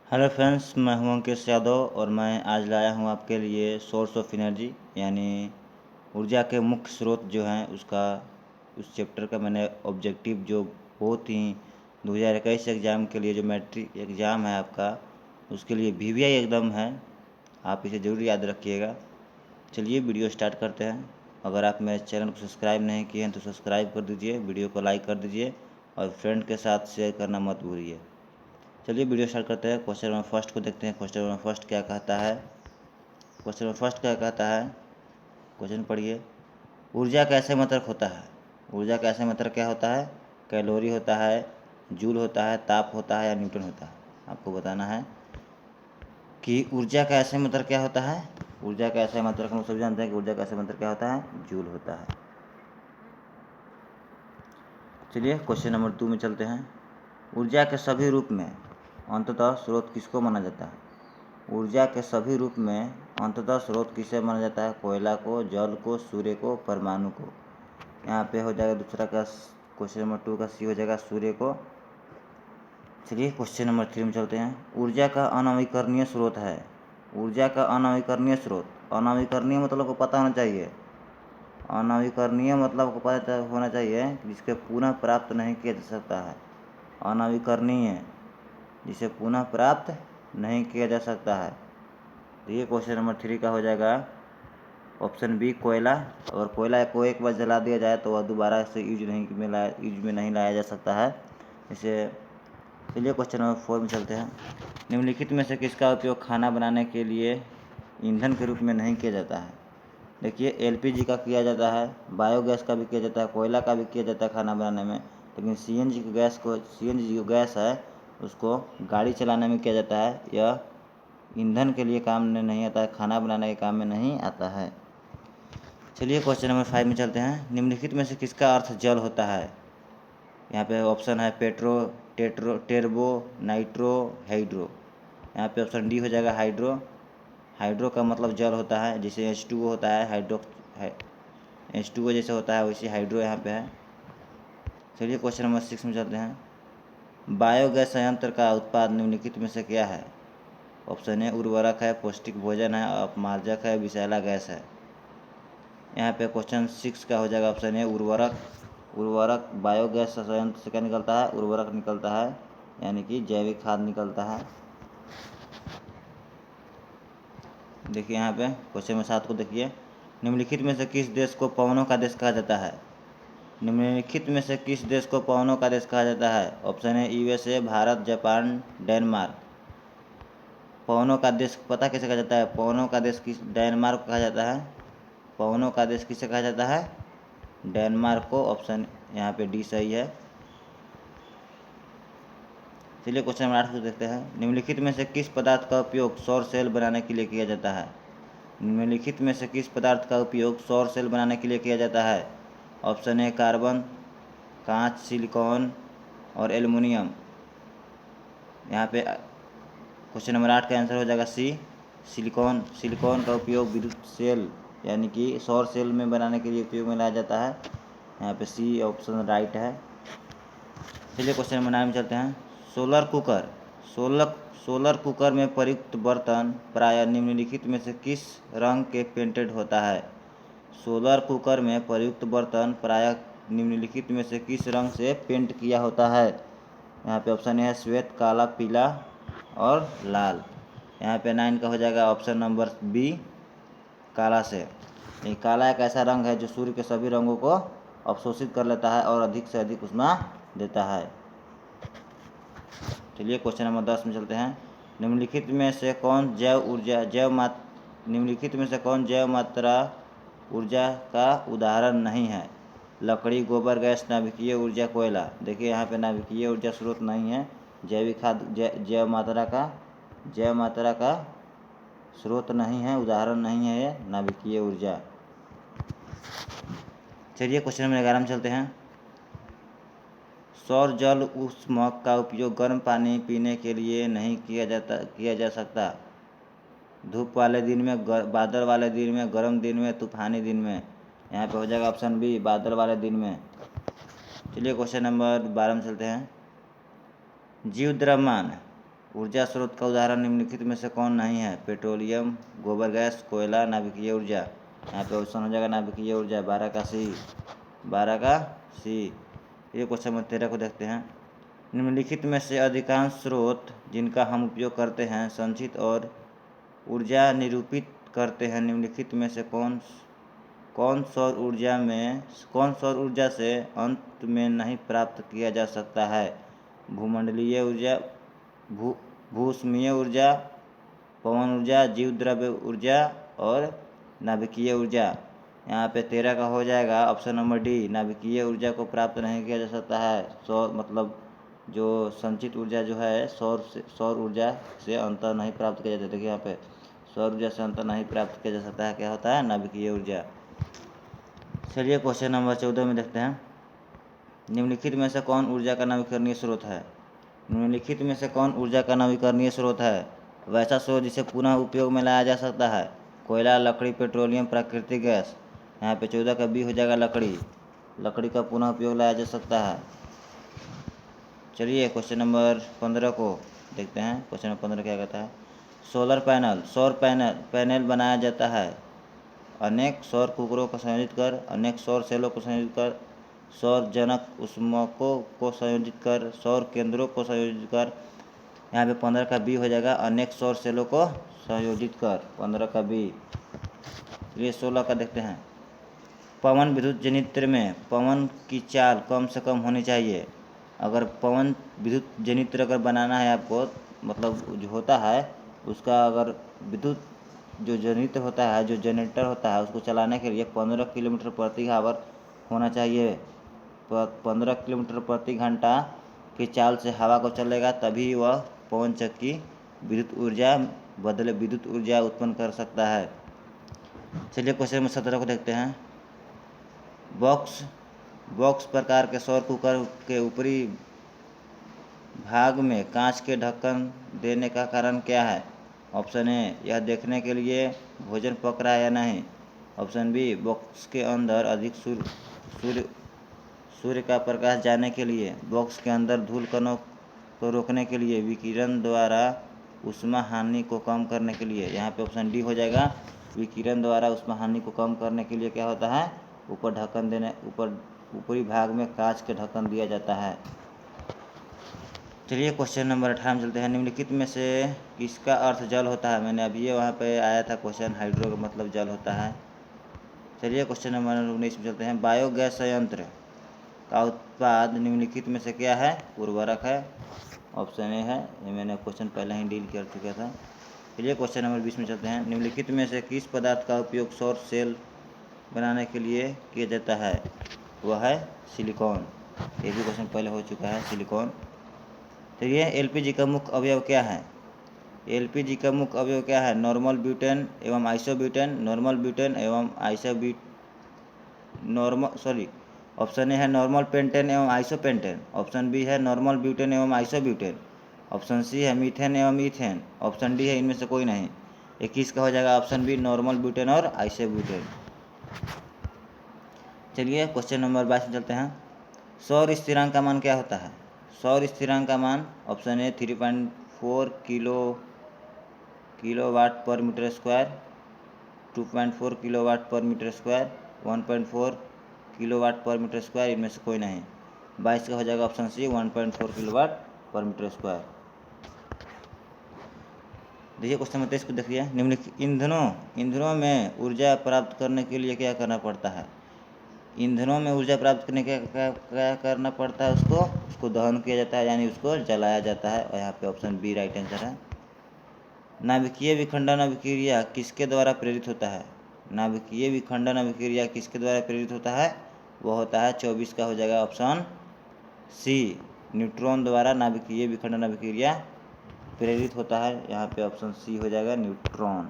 Hello friends, मैं हूं अंकित यादव और मैं आज लाया हूं आपके लिए सोर्स ऑफ एनर्जी यानी ऊर्जा के मुख्य स्रोत जो हैं उसका उस चैप्टर का मैंने ऑब्जेक्टिव जो बहुत ही 2021 एग्ज़ाम के लिए जो मैट्रिक एग्ज़ाम है आपका उसके लिए वीवीआई एकदम है। आप इसे ज़रूर याद रखिएगा। चलिए वीडियो स्टार्ट करते हैं। अगर आप मेरे चैनल को सब्सक्राइब नहीं किए हैं तो सब्सक्राइब कर दीजिए, वीडियो को लाइक कर दीजिए और फ्रेंड के साथ शेयर करना मत भूलिए। चलिए वीडियो स्टार्ट करते हैं। क्वेश्चन नंबर फर्स्ट को देखते हैं। क्वेश्चन नंबर फर्स्ट क्या कहता है? क्वेश्चन नंबर फर्स्ट क्या कहता है? क्वेश्चन पढ़िए। ऊर्जा का ऐसे मात्रक होता है। ऊर्जा का ऐसे मात्रक क्या होता है? कैलोरी होता है, जूल होता है, ताप होता है या न्यूटन होता है। आपको बताना है कि ऊर्जा का ऐसे मात्रक क्या होता है। ऊर्जा का ऐसे मात्रक हम सभी जानते हैं कि ऊर्जा का ऐसे मात्रक क्या होता है? जूल होता है। चलिए क्वेश्चन नंबर 2 में चलते हैं। ऊर्जा के सभी रूप में अंततः स्रोत किसको माना जाता है? ऊर्जा के सभी रूप में अंततः स्रोत किसे माना जाता है? कोयला को, जल को, सूर्य को, परमाणु को। यहाँ पे हो जाएगा दूसरा का क्वेश्चन नंबर 2 का सी हो जाएगा सूर्य को। चलिए क्वेश्चन नंबर 3 में चलते हैं। ऊर्जा का अनवीकरणीय स्रोत है। ऊर्जा का अनवीकरणीय स्रोत, अनवीकरणीय मतलब को पता होना चाहिए। अनवीकरणीय मतलब को पता होना चाहिए जिसके पुनः प्राप्त नहीं किया जा सकता है। अनवीकरणीय जिसे पुनः प्राप्त नहीं किया जा सकता है। तो ये क्वेश्चन नंबर 3 का हो जाएगा ऑप्शन बी कोयला। और कोयला को एक बार जला दिया जाए तो वह दोबारा से यूज में नहीं लाया जा सकता है इसे। चलिए क्वेश्चन नंबर 4 में चलते हैं। निम्नलिखित में से किसका उपयोग खाना बनाने के लिए ईंधन के रूप में नहीं किया जाता है? देखिए एलपीजी का किया जाता है, बायोगैस का भी किया जाता है, कोयला का भी किया जाता है खाना बनाने में, लेकिन सीएनजी जो गैस है उसको गाड़ी चलाने में किया जाता है। यह ईंधन के लिए काम में नहीं आता है, खाना बनाने के काम में नहीं आता है। चलिए क्वेश्चन नंबर 5 में चलते हैं। निम्नलिखित में से किसका अर्थ जल होता है? यहाँ पे ऑप्शन है टेर्बो, नाइट्रो, हाइड्रो। यहाँ पे ऑप्शन डी हो जाएगा हाइड्रो। हाइड्रो का मतलब जल होता है, जैसे H2O होता है, H2O जैसे होता है वैसे हाइड्रो यहाँ पे है। चलिए क्वेश्चन नंबर 6 में चलते हैं। बायोगैस संयंत्र का उत्पाद निम्नलिखित में से क्या है? ऑप्शन ए उर्वरक है, पौष्टिक भोजन है, अपमार्जक है, विषैला गैस है। यहाँ पे क्वेश्चन 6 का हो जाएगा ऑप्शन ए उर्वरक। उर्वरक बायोगैस संयंत्र से क्या निकलता है? उर्वरक निकलता है, यानी कि जैविक खाद निकलता है। देखिए यहाँ पे क्वेश्चन नंबर 7 को देखिए। निम्नलिखित में से किस देश को पवनों का देश कहा जाता है? निम्नलिखित में से किस देश को पवनों का देश कहा जाता है? ऑप्शन है यूएसए, भारत, जापान, डेनमार्क। पवनों का देश पता कैसे कहा जाता है? पवनों का देश किस डेनमार्क को कहा जाता है। पवनों का देश किसे कहा जाता है? डेनमार्क को। ऑप्शन यहाँ पे डी सही है। चलिए क्वेश्चन नंबर 8 को देखते हैं। निम्नलिखित में से किस पदार्थ का उपयोग सौर सेल बनाने के लिए किया जाता है? निम्नलिखित में से किस पदार्थ का उपयोग सौर सेल बनाने के लिए किया जाता है? ऑप्शन ए कार्बन, कांच, सिलिकॉन और एल्युमिनियम। यहाँ पे क्वेश्चन नंबर 8 का आंसर हो जाएगा सी सिलिकॉन। सिलिकॉन का उपयोग विद्युत सेल यानी कि सौर सेल में बनाने के लिए उपयोग में लाया जाता है। यहाँ पे सी ऑप्शन राइट है। चलिए क्वेश्चन नंबर 9 में चलते हैं। सोलर कुकर सोलर कुकर में प्रयुक्त बर्तन प्रायः निम्नलिखित में से किस रंग के पेंटेड होता है? सोलर कुकर में प्रयुक्त बर्तन प्रायः निम्नलिखित में से किस रंग से पेंट किया होता है? यहाँ पे ऑप्शन है श्वेत, काला, पीला और लाल। यहाँ पे 9 का हो जाएगा ऑप्शन नंबर बी काला से। ये काला एक ऐसा रंग है जो सूर्य के सभी रंगों को अवशोषित कर लेता है और अधिक से अधिक ऊष्मा देता है। चलिए क्वेश्चन नंबर 10 में चलते हैं। निम्नलिखित में से कौन जैव मात्रा ऊर्जा का उदाहरण नहीं है? लकड़ी, गोबर गैस, नाभिकीय ऊर्जा, कोयला। देखिए यहाँ पे नाभिकीय ऊर्जा स्रोत नहीं है। जैविक खाद जैव मात्रा का स्रोत नहीं है, उदाहरण नहीं है ये नाभिकीय ऊर्जा। चलिए क्वेश्चन नंबर 11 में चलते हैं। सौर जल ऊष्मक का उपयोग गर्म पानी पीने के लिए नहीं किया जा सकता। धूप वाले दिन में, बादल वाले दिन में, गर्म दिन में, तूफानी दिन में। यहाँ पे हो जाएगा ऑप्शन बी बादल वाले दिन में। चलिए क्वेश्चन नंबर 12 में चलते हैं। जीव द्रव्यमान ऊर्जा स्रोत का उदाहरण निम्नलिखित में से कौन नहीं है? पेट्रोलियम, गोबर गैस, कोयला, नाभिकीय ऊर्जा। यहाँ पे ऑप्शन हो जाएगा नाभिकीय ऊर्जा, 12 का सी, 12 का सी। ये क्वेश्चन नंबर 13 को देखते हैं। निम्नलिखित में से अधिकांश स्रोत जिनका हम उपयोग करते हैं संचित और ऊर्जा निरूपित करते हैं, निम्नलिखित में से कौन सौर ऊर्जा से अंत में नहीं प्राप्त किया जा सकता है? भूमंडलीय ऊर्जा, भूस्मीय ऊर्जा, पवन ऊर्जा, जीव द्रव्य ऊर्जा और नाभिकीय ऊर्जा। यहाँ पे 13 का हो जाएगा ऑप्शन नंबर डी, नाभिकीय ऊर्जा को प्राप्त नहीं किया जा सकता है। सौर मतलब जो संचित ऊर्जा जो है सौर ऊर्जा से अंतर नहीं प्राप्त किया जाता। देखिए यहाँ पे सौर ऊर्जा से अंतर नहीं प्राप्त किया जा सकता है। क्या होता है? नाभिकीय ऊर्जा। चलिए क्वेश्चन नंबर 14 में देखते हैं। निम्नलिखित में से कौन ऊर्जा का नवीकरणीय स्रोत है? निम्नलिखित में से कौन ऊर्जा का नवीकरणीय स्रोत है? वैसा स्रोत जिसे पुनः उपयोग में लाया जा सकता है। कोयला, लकड़ी, पेट्रोलियम, प्राकृतिक गैस। यहाँ पे 14 का बी हो जाएगा लकड़ी का पुनः उपयोग लाया जा सकता है। चलिए क्वेश्चन नंबर 15 को देखते हैं। क्वेश्चन नंबर 15 क्या कहता है? सौर पैनल बनाया जाता है अनेक सौर कुकरों को संयोजित कर, अनेक सौर सेलों को संयोजित कर, सौर जनक उष्माकों को संयोजित कर, सौर केंद्रों को संयोजित कर। यहाँ पे 15 का बी हो जाएगा अनेक सौर सेलों को संयोजित कर, 15 का बी। ये 16 का देखते हैं। पवन विद्युत जनित्र में पवन की चाल कम से कम होनी चाहिए। अगर पवन विद्युत जनित्र अगर बनाना है आपको, मतलब जो होता है उसका अगर विद्युत जो जनित्र होता है, जो जनरेटर होता है, उसको चलाने के लिए 15 किलोमीटर प्रति आवर होना चाहिए। 15 किलोमीटर प्रति घंटा की चाल से हवा को चलेगा, तभी वह पवन चक्की विद्युत ऊर्जा उत्पन्न कर सकता है। चलिए क्वेश्चन नंबर 17 को देखते हैं। बॉक्स प्रकार के सौर कुकर के ऊपरी भाग में कांच के ढक्कन देने का कारण क्या है? ऑप्शन ए, यह देखने के लिए भोजन पक रहा है या नहीं। ऑप्शन बी, बॉक्स के अंदर अधिक सूर्य का प्रकाश जाने के लिए। बॉक्स के अंदर धूल कणों को रोकने के लिए। विकिरण द्वारा ऊष्मा हानि को कम करने के लिए। यहाँ पे ऑप्शन डी हो जाएगा, विकिरण द्वारा ऊष्मा हानि को कम करने के लिए क्या होता है? ऊपरी भाग में कांच के ढक्कन दिया जाता है। चलिए क्वेश्चन नंबर 18 में चलते हैं। निम्नलिखित में से किसका अर्थ जल होता है? मैंने अभी ये वहाँ पे आया था क्वेश्चन, हाइड्रो का मतलब जल होता है। चलिए क्वेश्चन नंबर 19 में चलते हैं। बायोगैस संयंत्र का उत्पाद निम्नलिखित में से क्या है? उर्वरक है, ऑप्शन ए है। ये मैंने क्वेश्चन पहले ही डील कर चुका था। चलिए क्वेश्चन नंबर 20 में चलते हैं। निम्नलिखित में से किस पदार्थ का उपयोग सौर सेल बनाने के लिए किया जाता है? वह है सिलिकॉन। ये भी क्वेश्चन पहले हो चुका है, सिलिकॉन। चलिए एलपीजी का मुख्य अवयव क्या है? एलपीजी का मुख्य अवयव क्या है? नॉर्मल ब्यूटेन एवं ऑप्शन ए है नॉर्मल पेंटेन एवं आइसोपेंटेन। ऑप्शन बी है नॉर्मल ब्यूटेन एवं आइसोब्यूटेन। ऑप्शन सी है मीथेन एवं ईथेन। ऑप्शन डी है इनमें से कोई नहीं। 21 का हो जाएगा ऑप्शन बी, नॉर्मल ब्यूटेन और आइसोब्यूटेन। चलिए क्वेश्चन नंबर 22 में चलते हैं। सौर स्थिरांक का मान क्या होता है? सौर स्थिरांक का मान ऑप्शन ए 3.4 किलोवाट पर मीटर स्क्वायर, 2.4 किलोवाट पर मीटर स्क्वायर, 1.4 किलोवाट पर मीटर स्क्वायर, इनमें से कोई नहीं। 22 का हो जाएगा ऑप्शन सी, 1.4 किलोवाट पर मीटर स्क्वायर। देखिए क्वेश्चन नंबर 23 को देखिए। निम्नलिखित ईंधनों में ऊर्जा प्राप्त करने के लिए क्या करना पड़ता है? ईंधनों में ऊर्जा प्राप्त करने के क्या करना पड़ता है? उसको दहन किया जाता है, यानी उसको जलाया जाता है। और यहाँ पे ऑप्शन बी राइट आंसर है। नाभिकीय विखंडन अभिक्रिया किसके द्वारा प्रेरित होता है? नाभिकीय विखंडन अभिक्रिया किसके द्वारा प्रेरित होता है? वो होता है 24 का हो जाएगा ऑप्शन सी, न्यूट्रॉन द्वारा नाभिकीय विखंडन अभिक्रिया प्रेरित होता है। यहाँ पे ऑप्शन सी हो जाएगा न्यूट्रॉन।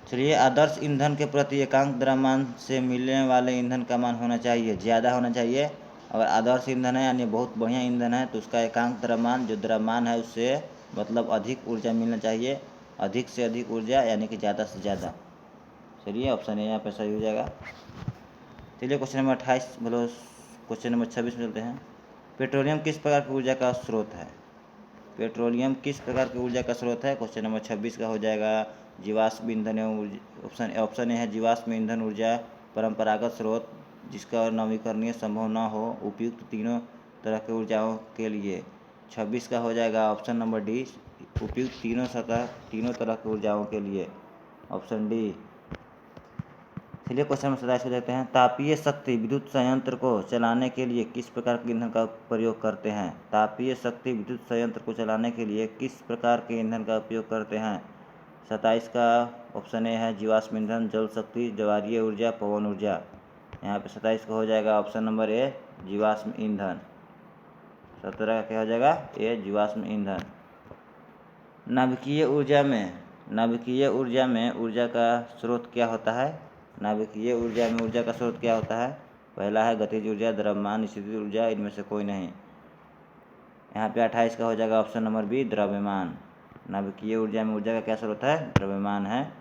चलिए आदर्श ईंधन के प्रति एकांक द्रव्यमान से मिलने वाले ईंधन का मान होना चाहिए, ज़्यादा होना चाहिए। अगर आदर्श ईंधन है यानी बहुत बढ़िया ईंधन है तो उसका एकांक द्रव्यमान जो द्रव्यमान है उससे मतलब अधिक ऊर्जा मिलना चाहिए। अधिक से अधिक ऊर्जा यानी कि ज़्यादा से ज़्यादा। चलिए ऑप्शन ए यहाँ पर सही हो जाएगा। चलिए क्वेश्चन नंबर 26 में चलते हैं। पेट्रोलियम किस प्रकार की ऊर्जा का स्रोत है? पेट्रोलियम किस प्रकार की ऊर्जा का स्रोत है? क्वेश्चन नंबर 26 का हो जाएगा जीवाश्म ईंधन एवं ऑप्शन ए है जीवाश्म ईंधन ऊर्जा परंपरागत स्रोत जिसका नवीकरणीय संभव न हो उपयुक्त तीनों तरह की ऊर्जाओं के लिए। 26 का हो जाएगा ऑप्शन नंबर डी उपयुक्त तीनों तरह की ऊर्जाओं के लिए, ऑप्शन डी। चलिए क्वेश्चन नंबर 27 को देखते हैं। तापीय शक्ति विद्युत संयंत्र को चलाने के लिए किस प्रकार के ईंधन का प्रयोग करते हैं? तापीय शक्ति विद्युत संयंत्र को चलाने के लिए किस प्रकार के ईंधन का उपयोग करते हैं? 27 का ऑप्शन ए है जीवाश्म ईंधन, जल शक्ति, ज्वारीय ऊर्जा, पवन ऊर्जा। यहाँ पे 27 का हो जाएगा ऑप्शन नंबर ए जीवाश्म ईंधन। 17 का क्या हो जाएगा? ए जीवाश्म ईंधन। नाभिकीय ऊर्जा में ऊर्जा का स्रोत क्या होता है? नाभिकीय ऊर्जा में ऊर्जा का स्रोत क्या होता है? पहला है गतिज ऊर्जा, द्रव्यमान, स्थितिज ऊर्जा, इनमें से कोई नहीं। यहाँ पे 28 का हो जाएगा ऑप्शन नंबर बी द्रव्यमान। नाभिकीय ऊर्जा में ऊर्जा का क्या स्रोत है? द्रव्यमान है।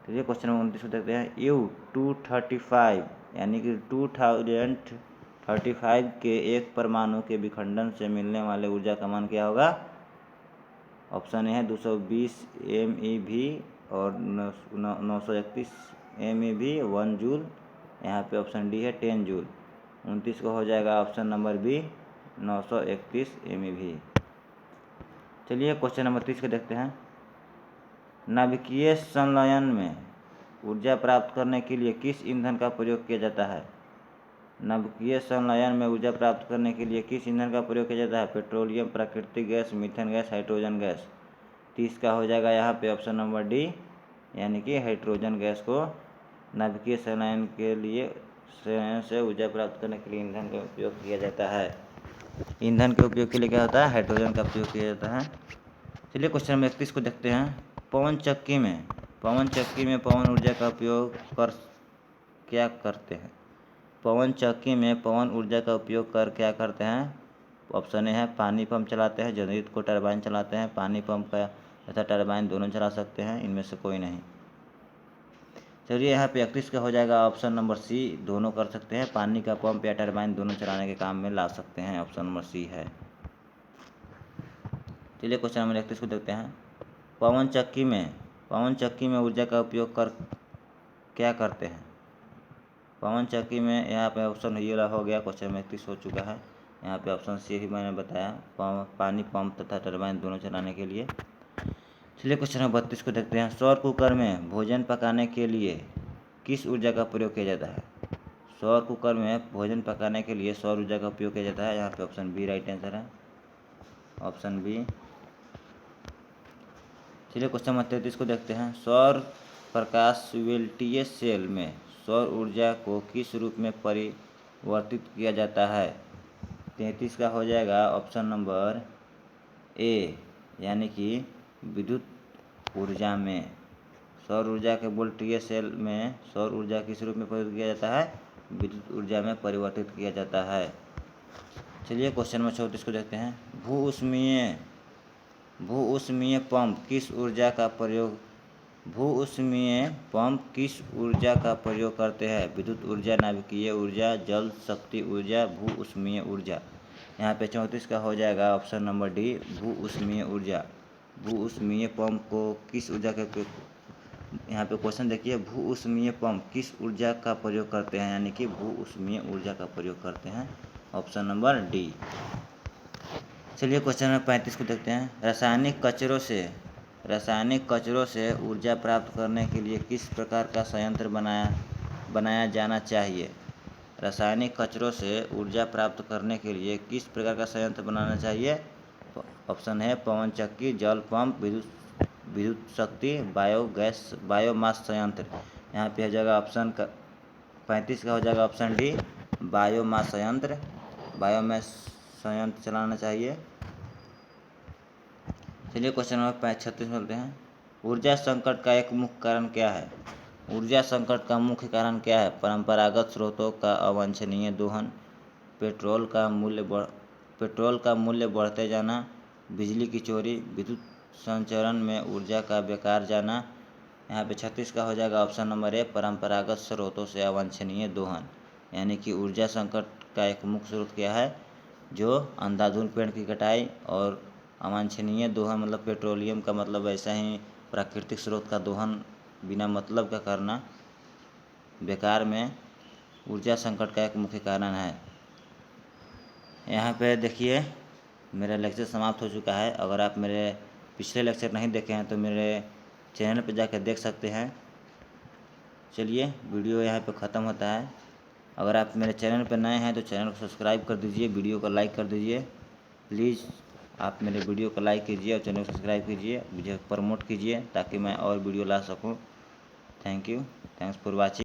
चलिए क्वेश्चन नंबर 29 को देखते हैं। U-235 यानी कि 2035 के एक परमाणु के विखंडन से मिलने वाले ऊर्जा का मान क्या होगा? ऑप्शन ए है 220 MeV और 931 MeV 1 जूल। यहाँ पे ऑप्शन डी है 10 जूल। 29 को हो जाएगा ऑप्शन नंबर बी 931 MeV। चलिए क्वेश्चन नंबर 30 को देखते हैं। नाभिकीय संलयन में ऊर्जा प्राप्त करने के लिए किस ईंधन का प्रयोग किया जाता है? नाभिकीय संलयन में ऊर्जा प्राप्त करने के लिए किस ईंधन का प्रयोग किया जाता है? पेट्रोलियम, प्राकृतिक gas, methane gas, hydrogen gas. 30 का हो जाएगा यहाँ पे ऑप्शन नंबर डी यानी कि हाइड्रोजन गैस को नाभिकीय संलयन के लिए संलयन से ऊर्जा प्राप्त करने के लिए ईंधन का उपयोग किया जाता है। ईंधन के उपयोग के लिए क्या होता है? हाइड्रोजन का उपयोग किया जाता है। चलिए क्वेश्चन नंबर 31 को देखते हैं। पवन चक्की में पवन ऊर्जा का उपयोग कर क्या करते हैं? पवन चक्की में पवन ऊर्जा का उपयोग कर क्या करते हैं? ऑप्शन ए है पानी पंप चलाते हैं, जनरेटर को टरबाइन चलाते हैं, पानी पंप का तथा टरबाइन दोनों चला सकते हैं, इनमें से कोई नहीं। चलिए यहाँ पे 31 का हो जाएगा ऑप्शन नंबर सी दोनों कर सकते हैं, पानी का पंप या टरबाइन दोनों चलाने के काम में ला सकते हैं, ऑप्शन नंबर सी है। चलिए क्वेश्चन नंबर 31 को देखते हैं। पवन चक्की में ऊर्जा का उपयोग कर क्या करते हैं? पवन चक्की में यहाँ पे ऑप्शन ये हो गया, क्वेश्चन नंबर 31 हो चुका है। यहाँ पे ऑप्शन सी ही मैंने बताया, पानी पंप तथा टरबाइन दोनों चलाने के लिए। चलिए क्वेश्चन नंबर 32 को देखते हैं। सौर कुकर में भोजन पकाने के लिए किस ऊर्जा का प्रयोग किया जाता है? सौर कुकर में भोजन पकाने के लिए सौर ऊर्जा का उपयोग किया जाता है। यहाँ पे ऑप्शन बी राइट आंसर है, ऑप्शन बी। चलिए क्वेश्चन नंबर 33 को देखते हैं। सौर प्रकाश विल्टीय सेल में सौर ऊर्जा को किस रूप में परिवर्तित किया जाता है? 33 का हो जाएगा ऑप्शन नंबर ए यानी कि विद्युत ऊर्जा में। सौर ऊर्जा के वोल्टीय सेल में सौर ऊर्जा किस रूप में परिवर्तित किया जाता है? विद्युत ऊर्जा में परिवर्तित किया जाता है। चलिए क्वेश्चन नंबर 34 को देखते हैं। भू ऊष्मीय पंप किस ऊर्जा का प्रयोग करते हैं? विद्युत ऊर्जा, नाभिकीय ऊर्जा, जल शक्ति ऊर्जा, भू ऊष्मीय ऊर्जा। यहाँ पे 34 का हो जाएगा ऑप्शन नंबर डी भू ऊष्मीय ऊर्जा। भू ऊष्मीय पंप को किस ऊर्जा के यहाँ पे क्वेश्चन देखिए, भू ऊष्मीय पंप किस ऊर्जा का प्रयोग करते हैं? यानी कि भू ऊष्मीय ऊर्जा का प्रयोग करते हैं, ऑप्शन नंबर डी। चलिए क्वेश्चन नंबर 35 को देखते हैं। रासायनिक कचरों से ऊर्जा प्राप्त करने के लिए किस प्रकार का संयंत्र बनाया जाना चाहिए? रासायनिक कचरों से ऊर्जा प्राप्त करने के लिए किस प्रकार का संयंत्र बनाना चाहिए? ऑप्शन है पवन चक्की, जल पंप, विद्युत शक्ति, बायोमास संयंत्र। यहाँ पे हो जाएगा ऑप्शन 35 का हो जाएगा ऑप्शन डी बायोमास संयंत्र चलाना चाहिए। चलिए क्वेश्चन नंबर 36 बोलते हैं। ऊर्जा संकट का एक मुख्य कारण क्या है? ऊर्जा संकट का मुख्य कारण क्या है? परंपरागत स्रोतों का अवांछनीय दोहन, पेट्रोल का मूल्य बढ़ते जाना, बिजली की चोरी, विद्युत संचरण में ऊर्जा का बेकार जाना। यहाँ पे 36 का हो जाएगा ऑप्शन नंबर ए परंपरागत स्रोतों से अवांछनीय दोहन। यानी कि ऊर्जा संकट का एक मुख्य स्रोत क्या है? जो अंधाधुंध पेड़ की कटाई और अवांछनीय दोहन मतलब पेट्रोलियम का मतलब ऐसा ही प्राकृतिक स्रोत का दोहन बिना मतलब का करना बेकार में ऊर्जा संकट का एक मुख्य कारण है। यहाँ पे देखिए मेरा लेक्चर समाप्त हो चुका है। अगर आप मेरे पिछले लेक्चर नहीं देखे हैं तो मेरे चैनल पर जाकर देख सकते हैं। चलिए वीडियो यहाँ पे ख़त्म होता है। अगर आप मेरे चैनल पर नए हैं तो चैनल को सब्सक्राइब कर दीजिए, वीडियो को लाइक कर दीजिए। प्लीज़ आप मेरे वीडियो को लाइक कीजिए और चैनल को सब्सक्राइब कीजिए, मुझे प्रमोट कीजिए ताकि मैं और वीडियो ला सकूं। Thank you, thanks for watching.